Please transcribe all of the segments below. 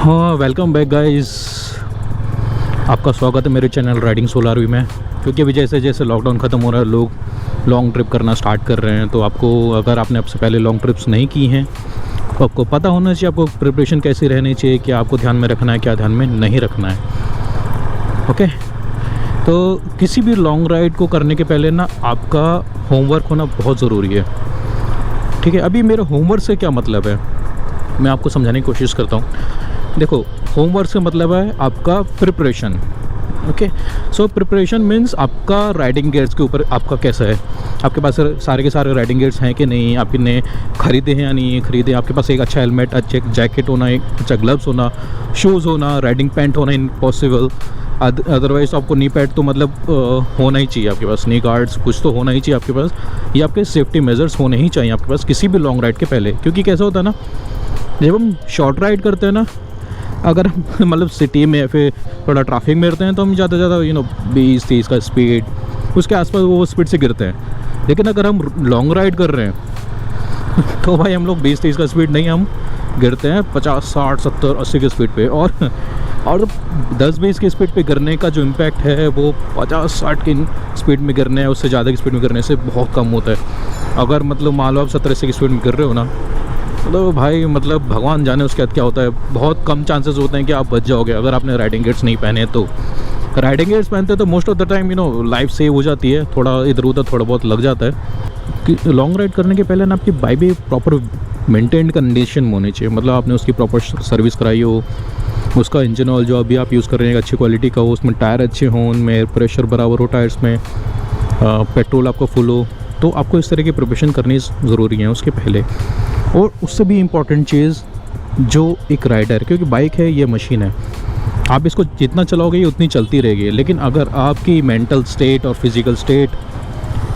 हाँ, welcome back guys. आपका स्वागत है मेरे चैनल राइडिंग सोलारवी में। क्योंकि अभी जैसे जैसे लॉकडाउन ख़त्म हो रहा है, लोग लॉन्ग ट्रिप करना स्टार्ट कर रहे हैं। तो आपको, अगर आपने अब से पहले लॉन्ग ट्रिप्स नहीं की हैं, तो आपको पता होना चाहिए आपको प्रिपरेशन कैसी रहनी चाहिए, क्या आपको ध्यान में रखना है, क्या ध्यान में नहीं रखना है। ओके, तो किसी भी लॉन्ग राइड को करने के पहले ना आपका होमवर्क होना बहुत ज़रूरी है। ठीक है, अभी मेरे होमवर्क से क्या मतलब है, मैं आपको समझाने की कोशिश करता हूँ। देखो, होमवर्क से मतलब है आपका preparation. Okay, so preparation means आपका राइडिंग गियर्स के ऊपर आपका कैसा है, आपके पास सारे के सारे राइडिंग गियर्स हैं कि नहीं, आपने खरीदे हैं या नहीं खरीदे, आपके पास एक अच्छा हेलमेट, अच्छा जैकेट होना, एक अच्छा ग्लव्स होना, शूज़ होना, राइडिंग पैंट होना इन पॉसिबल। अदरवाइज़ आपको नी पैड तो मतलब होना ही चाहिए आपके पास, नी गार्ड्स कुछ तो होना ही चाहिए आपके पास। ये आपके सेफ्टी मेजर्स होने ही चाहिए आपके पास किसी भी लॉन्ग राइड के पहले। क्योंकि कैसा होता है ना, जब हम शॉर्ट राइड करते हैं ना, अगर हम मतलब सिटी में या फिर थोड़ा ट्रैफिक में रहते हैं तो हम ज़्यादा से ज़्यादा 20-30 का स्पीड, उसके आसपास वो स्पीड से गिरते हैं। लेकिन अगर हम लॉन्ग राइड कर रहे हैं तो भाई हम लोग 20-30 का स्पीड नहीं, हम गिरते हैं 50, 60, 70, 80 की स्पीड पे। और 10-20 की स्पीड पे गिरने का जो इम्पैक्ट है वो 50-60 की स्पीड में गिरने है, उससे ज़्यादा की स्पीड में गिरने से बहुत कम होता है। अगर मतलब मान लो आप 70-80 की स्पीड में गिर रहे हो ना, तो भाई मतलब भगवान जाने उसके बाद क्या होता है। बहुत कम चांसेस होते हैं कि आप बच जाओगे अगर आपने राइडिंग गियर्स नहीं पहने तो। राइडिंग गियर्स पहनते तो most of the time life save हो जाती है, थोड़ा इधर उधर थोड़ा बहुत लग जाता है। कि लॉन्ग राइड करने के पहले ना आपकी बाइक भी प्रॉपर मेंटेन कंडीशन में होनी चाहिए। मतलब आपने उसकी प्रॉपर सर्विस कराई हो, उसका इंजन ऑयल जो अभी आप यूज़ कर रहे हैं अच्छी क्वालिटी का हो, उसमें टायर अच्छे हों, उनमें प्रेशर बराबर हो टायर्स में, पेट्रोल आपका फुल हो। तो आपको इस तरह की प्रिपरेशन करनी ज़रूरी है उसके पहले। और उससे भी इम्पॉर्टेंट चीज़ जो एक राइडर, क्योंकि बाइक है ये मशीन है, आप इसको जितना चलाओगे ये उतनी चलती रहेगी। लेकिन अगर आपकी मेंटल स्टेट और फिज़िकल स्टेट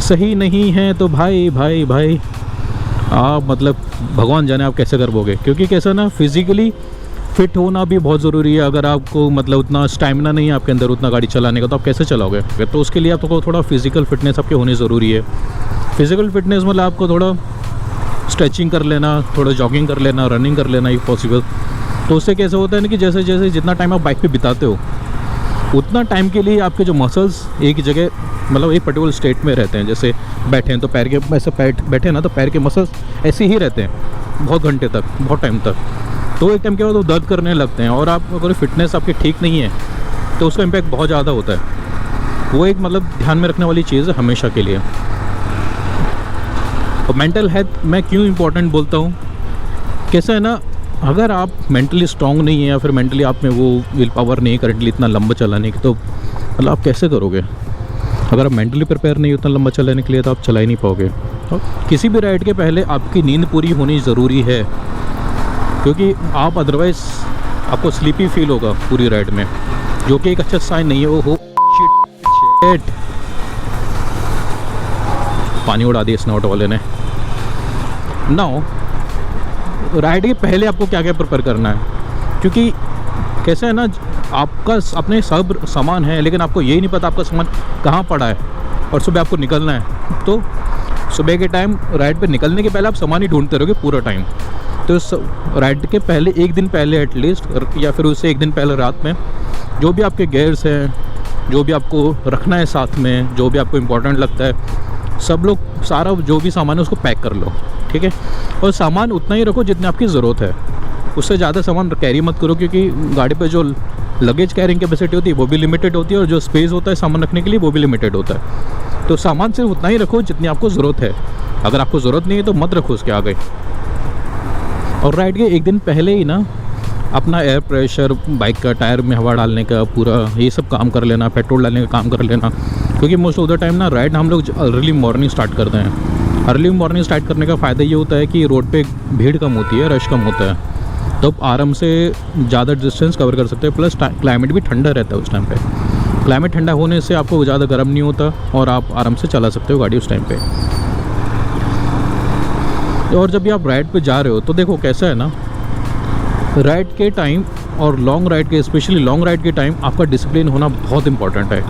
सही नहीं है तो भाई भाई भाई आप मतलब भगवान जाने आप कैसे कर पाओगे। क्योंकि कैसा ना, फिज़िकली फिट होना भी बहुत ज़रूरी है। अगर आपको मतलब उतना स्टैमिना नहीं है आपके अंदर उतना गाड़ी चलाने का, तो आप कैसे चलाओगे। तो उसके लिए आपको थोड़ा फिज़िकल फिटनेस आपके होनी ज़रूरी है। फिज़िकल फिटनेस मतलब आपको थोड़ा स्ट्रेचिंग कर लेना, थोड़ा जॉगिंग कर लेना, रनिंग कर लेना इफ पॉसिबल। तो उससे कैसे होता है ना कि जैसे जैसे जितना टाइम आप बाइक पे बिताते हो उतना टाइम के लिए आपके जो मसल्स एक जगह मतलब एक पर्टिकुलर स्टेट में रहते हैं। जैसे बैठे हैं तो पैर के ऐसे बैठे हैं ना, तो पैर के मसल्स ऐसे ही रहते हैं बहुत घंटे तक, बहुत टाइम तक। तो एक टाइम के बाद वो दर्द करने लगते हैं। और आप अगर फिटनेस आपकी ठीक नहीं है तो उसका इम्पैक्ट बहुत ज़्यादा होता है। वो एक मतलब ध्यान में रखने वाली चीज़ है हमेशा के लिए। और मेंटल हेल्थ मैं क्यों इम्पोर्टेंट बोलता हूँ, कैसा है ना, अगर आप मेंटली स्ट्रांग नहीं है या फिर मेंटली आप में वो विल पावर नहीं है करंटली इतना लंबा चलाने की, तो मतलब आप कैसे करोगे। अगर आप मेंटली प्रिपेयर नहीं उतना लंबा चलाने के लिए तो आप चला ही नहीं पाओगे। तो किसी भी राइड के पहले आपकी नींद पूरी होनी ज़रूरी है। क्योंकि आप अदरवाइज़ आपको स्लीपी फील होगा पूरी राइड में, जो कि एक अच्छा साइन नहीं है। वो हो शिट, पानी उड़ा दिया स्नॉट वाले ने। नाउ राइड के पहले आपको क्या क्या प्रिपेयर करना है। क्योंकि कैसा है ना, आपका अपने सब सामान है लेकिन आपको यही नहीं पता आपका सामान कहाँ पड़ा है और सुबह आपको निकलना है। तो सुबह के टाइम राइड पे निकलने के पहले आप सामान ही ढूंढते रहोगे पूरा टाइम। तो राइड के पहले एक दिन पहले एटलीस्ट, या फिर उससे एक दिन पहले रात में, जो भी आपके गियर्स हैं, जो भी आपको रखना है साथ में, जो भी आपको इम्पोर्टेंट लगता है, सब लोग सारा जो भी सामान है उसको पैक कर लो। ठीक है, और सामान उतना ही रखो जितनी आपकी ज़रूरत है, उससे ज़्यादा सामान कैरी मत करो। क्योंकि गाड़ी पे जो लगेज कैरिंग कैपेसिटी होती है वो भी लिमिटेड होती है, और जो स्पेस होता है सामान रखने के लिए वो भी लिमिटेड होता है। तो सामान सिर्फ उतना ही रखो जितनी आपको ज़रूरत है। अगर आपको ज़रूरत नहीं है तो मत रखो उसके आगे। और राइड के एक दिन पहले ही ना अपना एयर प्रेशर, बाइक का टायर में हवा डालने का पूरा ये सब काम कर लेना, पेट्रोल डालने का काम कर लेना। क्योंकि मोस्ट ऑफ द टाइम ना राइड हम लोग अर्ली मॉर्निंग स्टार्ट करते हैं। अर्ली मॉर्निंग स्टार्ट करने का फ़ायदा ये होता है कि रोड पे भीड़ कम होती है, रश कम होता है, तो आप आराम से ज़्यादा डिस्टेंस कवर कर सकते हैं। प्लस क्लाइमेट भी ठंडा रहता है उस टाइम पे। क्लाइमेट ठंडा होने से आपको ज़्यादा गर्म नहीं होता और आप आराम से चला सकते हो गाड़ी उस टाइम पे। और जब भी आप राइड पे जा रहे हो तो देखो कैसा है ना, राइड के टाइम और लॉन्ग राइड के, स्पेशली लॉन्ग राइड के टाइम आपका डिसिप्लिन होना बहुत इंपॉर्टेंट है।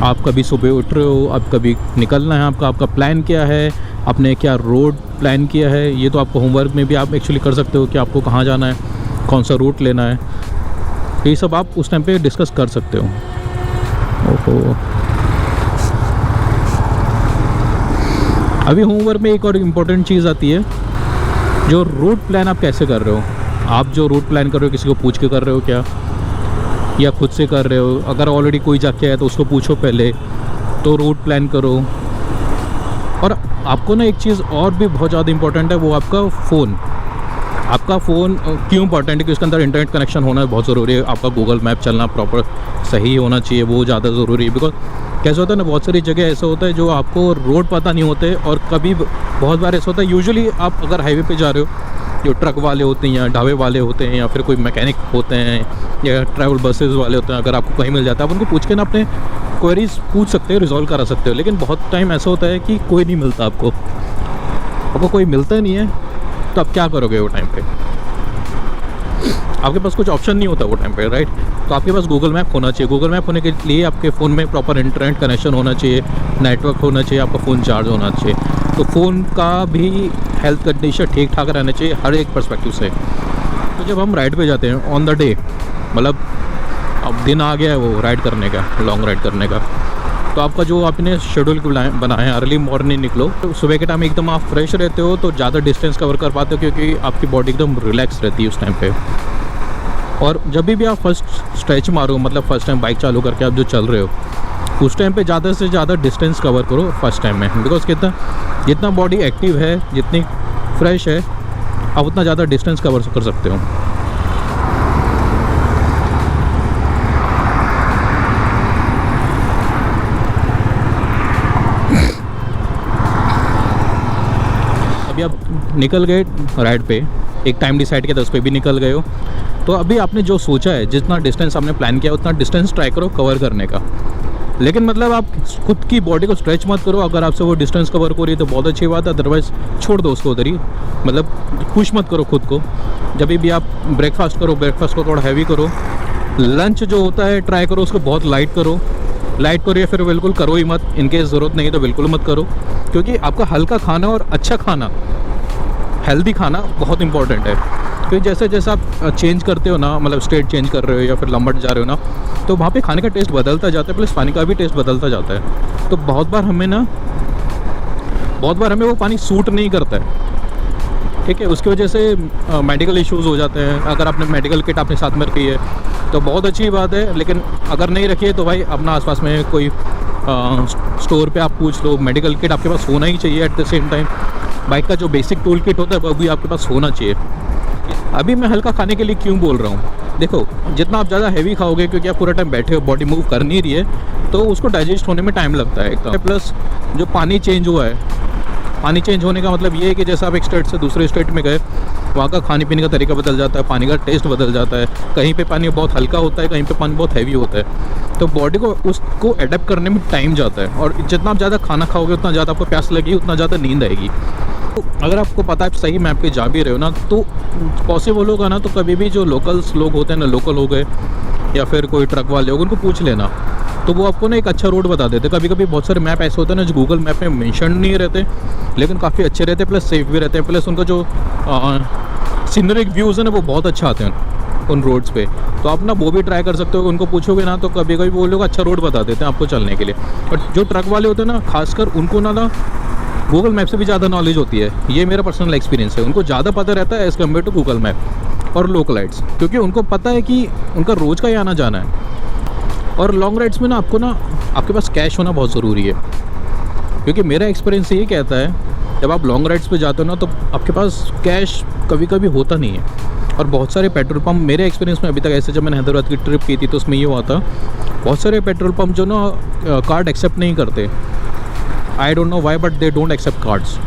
आप कभी सुबह उठ रहे हो, आप कभी निकलना है, आपका प्लान क्या है, आपने क्या रोड प्लान किया है, ये तो आपको होमवर्क में भी आप एक्चुअली कर सकते हो कि आपको कहाँ जाना है। कौन सा रूट लेना है, ये सब आप उस टाइम पे डिस्कस कर सकते हो। ओहो, अभी होमवर्क में एक और इम्पोर्टेंट चीज़ आती है, जो रूट प्लान आप कैसे कर रहे हो। आप जो रूट प्लान कर रहे हो किसी को पूछ के कर रहे हो क्या, या खुद से कर रहे हो। अगर ऑलरेडी कोई जाके आया तो उसको पूछो पहले, तो रूट प्लान करो। और आपको ना एक चीज़ और भी बहुत ज़्यादा इंपॉर्टेंट है, वो आपका फ़ोन। आपका फ़ोन क्यों इंपॉर्टेंट है कि उसके अंदर इंटरनेट कनेक्शन होना बहुत ज़रूरी है। आपका गूगल मैप चलना प्रॉपर सही होना चाहिए, वो ज़्यादा ज़रूरी है। बिकॉज कैसे होता है ना, बहुत सारी जगह ऐसा होता है जो आपको रोड पता नहीं होते, और कभी बहुत बार ऐसा होता है, यूजुअली आप अगर हाईवे पे जा रहे हो, जो ट्रक वाले होते हैं या ढाबे वाले होते हैं या फिर कोई मैकेनिक होते हैं या ट्रैवल बसेस वाले होते हैं, अगर आपको कहीं मिल जाता है आप उनको पूछ के ना अपने क्वेरीज पूछ सकते हो, रिजॉल्व करा सकते हो। लेकिन बहुत टाइम ऐसा होता है कि कोई नहीं मिलता, आपको कोई मिलता नहीं है, तो आप क्या करोगे वो टाइम पे। आपके पास कुछ ऑप्शन नहीं होता वो टाइम पे, राइट। तो आपके पास गूगल मैप होना चाहिए। गूगल मैप होने के लिए आपके फ़ोन में प्रॉपर इंटरनेट कनेक्शन होना चाहिए, नेटवर्क होना चाहिए, आपका फ़ोन चार्ज होना चाहिए। तो फ़ोन का भी हेल्थ कंडीशन ठीक ठाक रहना चाहिए हर एक पर्सपेक्टिव से। तो जब हम राइड पे जाते हैं ऑन द डे, मतलब अब दिन आ गया है वो राइड करने का, लॉन्ग राइड करने का, तो आपका जो आपने शेड्यूल बनाया है, अर्ली मॉर्निंग निकलो, तो सुबह के टाइम एकदम आप फ्रेश रहते हो, तो ज़्यादा डिस्टेंस कवर कर पाते हो, क्योंकि आपकी बॉडी एकदम रिलैक्स रहती है उस टाइम पे। और जब भी आप फर्स्ट स्ट्रेच मारो, मतलब फर्स्ट टाइम बाइक चालू करके आप जो चल रहे हो, उस टाइम पे ज़्यादा से ज़्यादा डिस्टेंस कवर करो फर्स्ट टाइम में। बिकॉज जितना बॉडी एक्टिव है, जितनी फ्रेश है, आप उतना ज़्यादा डिस्टेंस कवर कर सकते हो। अभी आप निकल गए राइड पे, एक टाइम डिसाइड किया था, उस पर भी निकल गए हो, तो अभी आपने जो सोचा है, जितना डिस्टेंस आपने प्लान किया उतना डिस्टेंस ट्राई करो कवर करने का। लेकिन मतलब आप खुद की बॉडी को स्ट्रेच मत करो। अगर आपसे वो डिस्टेंस कवर हो रही है तो बहुत अच्छी बात है, अदरवाइज़ छोड़ दो उसको उधर ही। मतलब पुश मत करो खुद को। जब भी आप ब्रेकफास्ट करो, ब्रेकफास्ट को थोड़ा हैवी करो। लंच जो होता है ट्राई करो उसको बहुत लाइट करो या फिर बिल्कुल करो ही मत। इनकेस ज़रूरत नहीं तो बिल्कुल मत करो, क्योंकि आपका हल्का खाना और अच्छा खाना, हेल्दी खाना बहुत इंपॉर्टेंट है। तो जैसे जैसे आप चेंज करते हो ना, मतलब स्टेट चेंज कर रहे हो या फिर लंबट जा रहे हो ना, तो वहाँ पे खाने का टेस्ट बदलता जाता है, प्लस पानी का भी टेस्ट बदलता जाता है। तो बहुत बार हमें वो पानी सूट नहीं करता है, ठीक है। उसकी वजह से मेडिकल इश्यूज़ हो जाते हैं। अगर आपने मेडिकल किट अपने साथ में रखी है तो बहुत अच्छी बात है, लेकिन अगर नहीं रखी है तो भाई अपना आसपास में कोई स्टोर पे आप पूछ लो। मेडिकल किट आपके पास होना ही चाहिए। At the same time bike का जो बेसिक टूल किट होता है वो भी आपके पास होना चाहिए। अभी मैं हल्का खाने के लिए क्यों बोल रहा हूँ, देखो जितना आप ज़्यादा हैवी खाओगे, क्योंकि आप पूरा टाइम बैठे हो, बॉडी मूव कर नहीं रही है, तो उसको डाइजेस्ट होने में टाइम लगता है एकदम। प्लस जो पानी चेंज हुआ है, पानी चेंज होने का मतलब ये है कि जैसे आप एक स्टेट से दूसरे स्टेट में गए, वहाँ का खाने पीने का तरीका बदल जाता है, पानी का टेस्ट बदल जाता है। कहीं पे पानी बहुत हल्का होता है, कहीं पे पानी बहुत हैवी होता है। तो बॉडी को उसको अडेप्ट करने में टाइम जाता है, और जितना आप ज़्यादा खाना खाओगे उतना ज़्यादा आपको प्यास लगेगी, उतना ज़्यादा नींद आएगी। तो अगर आपको पता है आप सही मैप पे जा भी रहे हो ना, तो पॉसिबल होगा ना, तो कभी भी जो लोकल्स लोग होते हैं ना, लोकल हो गए या फिर कोई ट्रक वाले हो, उनको पूछ लेना, तो वो आपको ना एक अच्छा रोड बता देते। कभी कभी बहुत सारे मैप ऐसे होते हैं ना जो गूगल मैप में मेंशन नहीं रहते, लेकिन काफ़ी अच्छे रहते हैं, प्लस सेफ भी रहते हैं, प्लस उनका जो सीनरिक व्यूज़ है ना वो बहुत अच्छा आते हैं उन रोड्स पे। तो आप ना वो भी ट्राई कर सकते हो। उनको पूछोगे ना तो कभी कभी वो लोग अच्छा रोड बता देते हैं आपको चलने के लिए। बट जो ट्रक वाले होते हैं ना, खासकर उनको ना गूगल मैप से भी ज़्यादा नॉलेज होती है। ये मेरा पर्सनल एक्सपीरियंस है। उनको ज़्यादा पता रहता है as compare to Google map और लोकल राइड्स, क्योंकि उनको पता है कि उनका रोज़ का ही आना जाना है। और लॉन्ग राइड्स में ना आपके पास कैश होना बहुत ज़रूरी है, क्योंकि मेरा एक्सपीरियंस ये कहता है जब आप लॉन्ग राइड्स पे जाते हो ना, तो आपके पास कैश कभी कभी होता नहीं है। और बहुत सारे पेट्रोल पंप, मेरे एक्सपीरियंस में अभी तक ऐसे, जब मैंने हैदराबाद की ट्रिप की थी तो उसमें ये हुआ था, बहुत सारे पेट्रोल पंप जो ना कार्ड एक्सेप्ट नहीं करते। I don't know why, but they don't accept cards.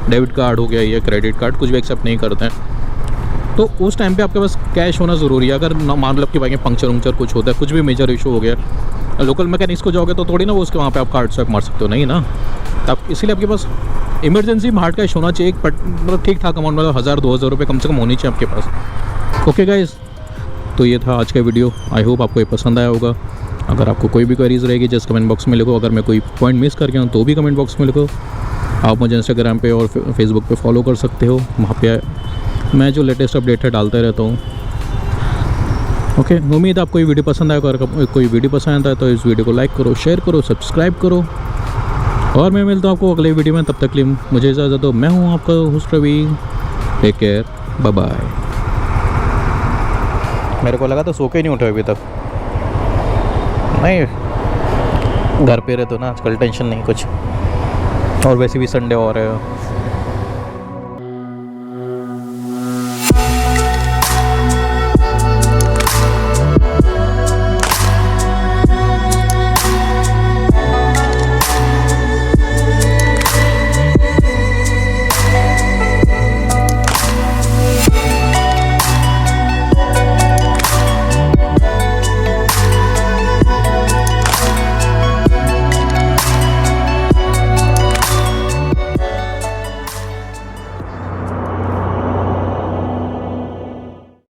Debit card हो गया या क्रेडिट कार्ड, कुछ भी एक्सेप्ट नहीं करते हैं। तो उस टाइम पे आपके पास कैश होना ज़रूरी है। अगर मान लो कि बाइक में पंक्चर कुछ होता है, कुछ भी मेजर इशू हो गया, लोकल मैकेनिक्स को जाओगे तो थोड़ी ना वो उसके वहाँ पे आप कार्ड स्वैप मार सकते हो, नहीं ना। तो इसीलिए आपके पास इमरजेंसी में हार्ड कैश होना चाहिए। एक मतलब ठीक ठाक अमाउंट, मतलब 1000-2000 रुपये कम से कम होनी चाहिए आपके पास। ओके गाइस, तो ये था आज का वीडियो। आई होप आपको ये पसंद आया होगा। अगर आपको कोई भी क्वेरीज रहेगी जस्ट कमेंट बॉक्स में लिखो। अगर मैं कोई पॉइंट मिस कर गया हूँ तो भी कमेंट बॉक्स में लिखो। आप मुझे इंस्टाग्राम पे और फेसबुक पे फॉलो कर सकते हो। वहाँ पे मैं जो लेटेस्ट अपडेट है डालते रहता हूँ। ओके, उम्मीद है आपको ये वीडियो पसंद आएगा। और कोई वीडियो पसंद आए तो इस वीडियो को लाइक करो, शेयर करो, सब्सक्राइब करो। और मैं मिलता हूँ आपको अगले वीडियो में। तब तक के लिए मुझे इजाज़त दो। मैं हूँ आपका host Ravi. Take care, bye bye. मेरे को लगा तो सो के ही नहीं उठे अभी तक। नहीं, घर पे रहे तो ना आजकल टेंशन नहीं कुछ, और वैसे भी संडे हो रहा है।